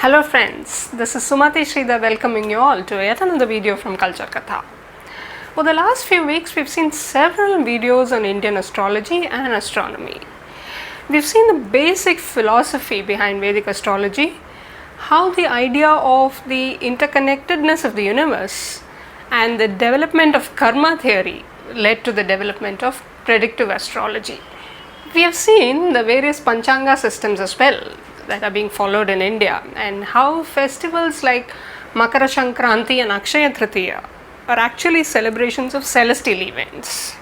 Hello friends, this is Sumati Sridhar welcoming you all to yet another video from Culture Katha. For the last few weeks we've seen several videos on Indian astrology and astronomy. We've seen the basic philosophy behind Vedic astrology, how the idea of the interconnectedness of the universe and the development of karma theory led to the development of predictive astrology. We have seen the various Panchanga systems as well that are being followed in India and how festivals like Makara Sankranti and Akshaya Tritiya are actually celebrations of celestial events.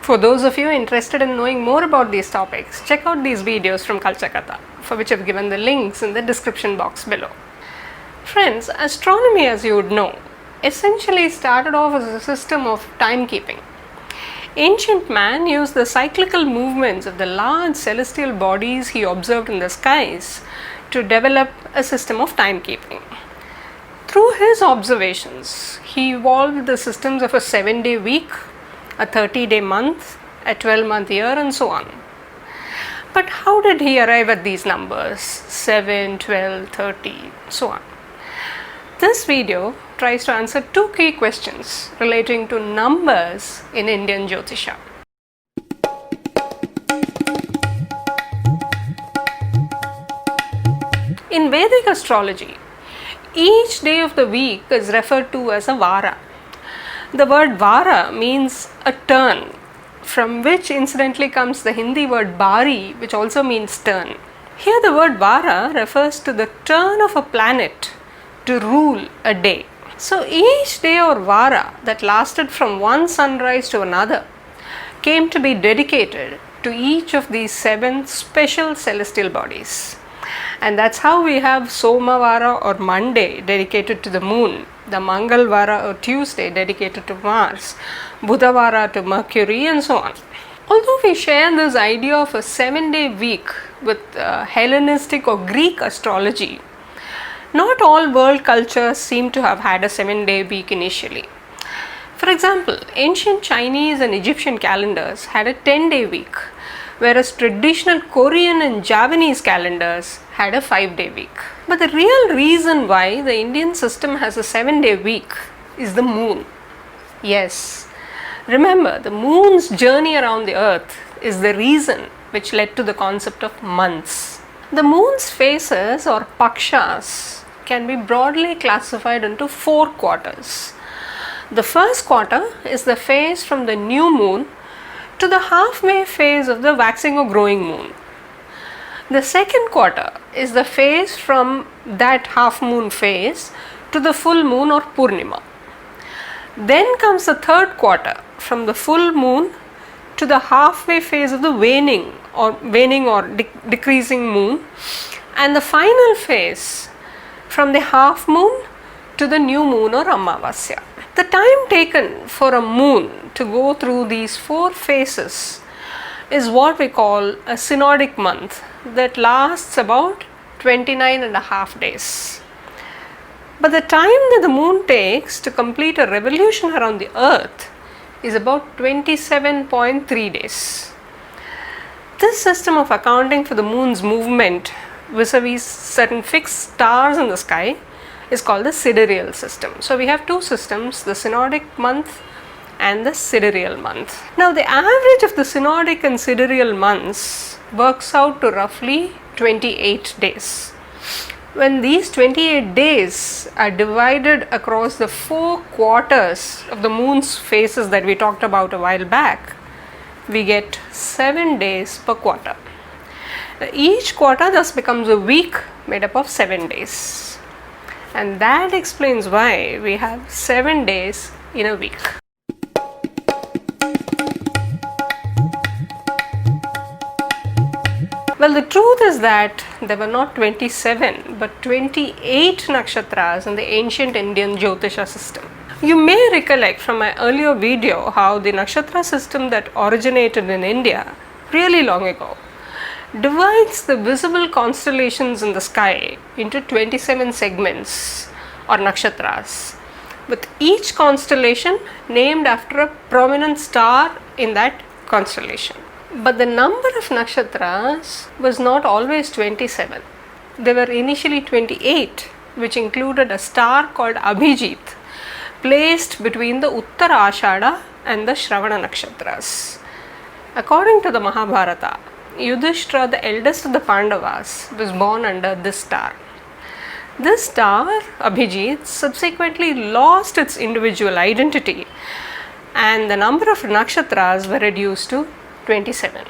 For those of you interested in knowing more about these topics, check out these videos from Culture Katha, for which I've given the links in the description box below. Friends, astronomy, as you would know, essentially started off as a system of timekeeping. Ancient man used the cyclical movements of the large celestial bodies he observed in the skies to develop a system of timekeeping. Through his observations, he evolved the systems of a 7-day week, a 30-day month, a 12-month year, and so on. But how did he arrive at these numbers 7, 12, 30, so on? This video tries to answer two key questions relating to numbers in Indian Jyotisha. In Vedic astrology, each day of the week is referred to as a Vara. The word Vara means a turn, from which incidentally comes the Hindi word Bari, which also means turn. Here the word Vara refers to the turn of a planet to rule a day. So each day or Vara that lasted from one sunrise to another came to be dedicated to each of these 7 special celestial bodies. And that's how we have Somavara or Monday dedicated to the moon, the Mangalvara or Tuesday dedicated to Mars, Budhavara to Mercury, and so on. Although we share this idea of a 7-day week with Hellenistic or Greek astrology, not all world cultures seem to have had a 7-day week initially. For example, ancient Chinese and Egyptian calendars had a 10-day week, whereas traditional Korean and Javanese calendars had a 5-day week. But the real reason why the Indian system has a 7-day week is the moon. Yes, remember, the moon's journey around the earth is the reason which led to the concept of months. The moon's phases or pakshas can be broadly classified into 4 quarters. The first quarter is the phase from the new moon to the halfway phase of the waxing or growing moon. The second quarter is the phase from that half moon phase to the full moon or Purnima. Then comes the third quarter from the full moon to the halfway phase of the waning or decreasing moon, and the final phase from the half moon to the new moon or Amavasya. The time taken for a moon to go through these 4 phases is what we call a synodic month that lasts about 29.5 days. But the time that the moon takes to complete a revolution around the earth is about 27.3 days. This system of accounting for the moon's movement vis-a-vis certain fixed stars in the sky is called the sidereal system. So we have 2 systems, the synodic month and the sidereal month. Now the average of the synodic and sidereal months works out to roughly 28 days. When these 28 days are divided across the 4 quarters of the moon's phases that we talked about a while back, we get 7 days per quarter. Each quarter thus becomes a week made up of 7 days. And that explains why we have 7 days in a week. Well, the truth is that there were not 27 but 28 nakshatras in the ancient Indian Jyotisha system. You may recollect from my earlier video how the nakshatra system that originated in India really long ago divides the visible constellations in the sky into 27 segments or nakshatras, with each constellation named after a prominent star in that constellation. But the number of nakshatras was not always 27. there were initially 28, which included a star called Abhijit, placed between the Uttara Ashada and the Shravana nakshatras. According to the Mahabharata, Yudhishthira, the eldest of the Pandavas, was born under this star. This star, Abhijit, subsequently lost its individual identity and the number of nakshatras were reduced to 27.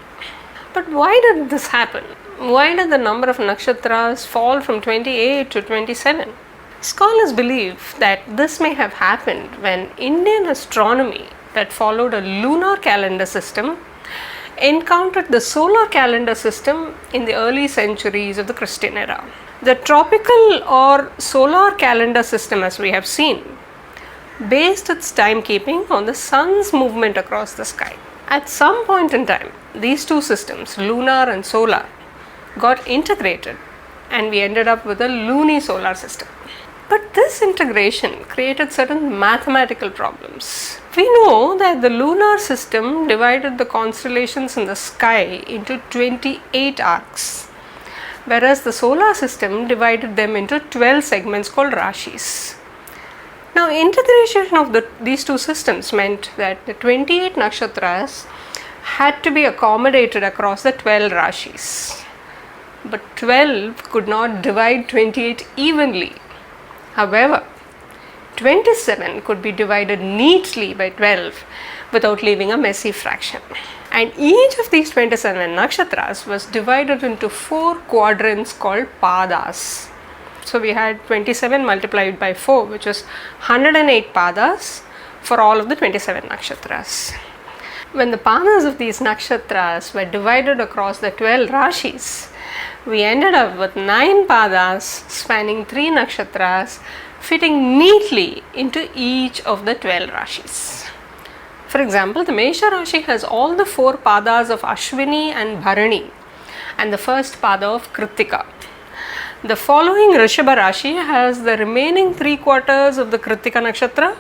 But why did this happen? Why did the number of nakshatras fall from 28 to 27? Scholars believe that this may have happened when Indian astronomy, that followed a lunar calendar system, encountered the solar calendar system in the early centuries of the Christian era. The tropical or solar calendar system, as we have seen, based its timekeeping on the sun's movement across the sky. At some point in time, these two systems, lunar and solar, got integrated and we ended up with a lunisolar system. But this integration created certain mathematical problems. We know that the lunar system divided the constellations in the sky into 28 arcs, whereas the solar system divided them into 12 segments called rashis. Now, integration of these two systems meant that the 28 nakshatras had to be accommodated across the 12 rashis. But 12 could not divide 28 evenly. However, 27 could be divided neatly by 12 without leaving a messy fraction. And each of these 27 nakshatras was divided into 4 quadrants called padas. So we had 27 multiplied by 4, which was 108 padas for all of the 27 nakshatras. When the padas of these nakshatras were divided across the 12 rashis, we ended up with 9 padas spanning 3 nakshatras, fitting neatly into each of the 12 rashis. For example, the Mesha Rashi has all the 4 padas of Ashwini and Bharani and the first pada of Kritika. The following Rishabha Rashi has the remaining 3/4 of the Kritika nakshatra,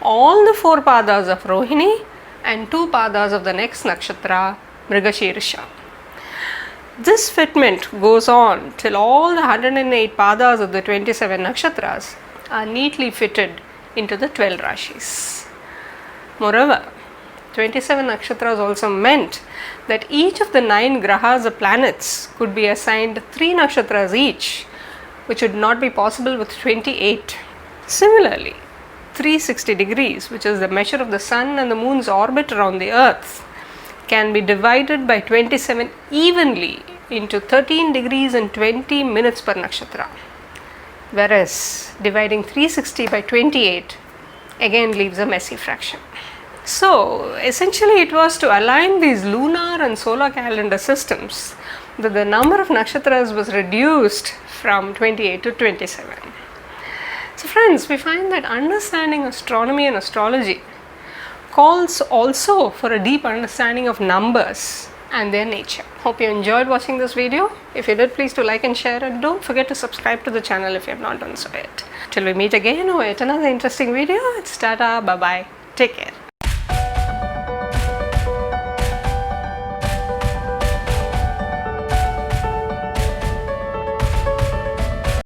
all the 4 padas of Rohini and 2 padas of the next nakshatra, Mrigashirsha. This fitment goes on till all the 108 padas of the 27 nakshatras are neatly fitted into the 12 rashis. Moreover, 27 nakshatras also meant that each of the 9 grahas or planets could be assigned 3 nakshatras each, which would not be possible with 28. Similarly, 360 degrees, which is the measure of the sun and the moon's orbit around the earth, can be divided by 27 evenly into 13 degrees and 20 minutes per nakshatra. Whereas dividing 360 by 28 again leaves a messy fraction. So essentially it was to align these lunar and solar calendar systems that the number of nakshatras was reduced from 28 to 27. So friends, we find that understanding astronomy and astrology calls also for a deep understanding of numbers and their nature. Hope you enjoyed watching this video. If you did, please do like and share, and don't forget to subscribe to the channel if you have not done so yet. Till we meet again with another interesting video, it's tata, bye bye, take care.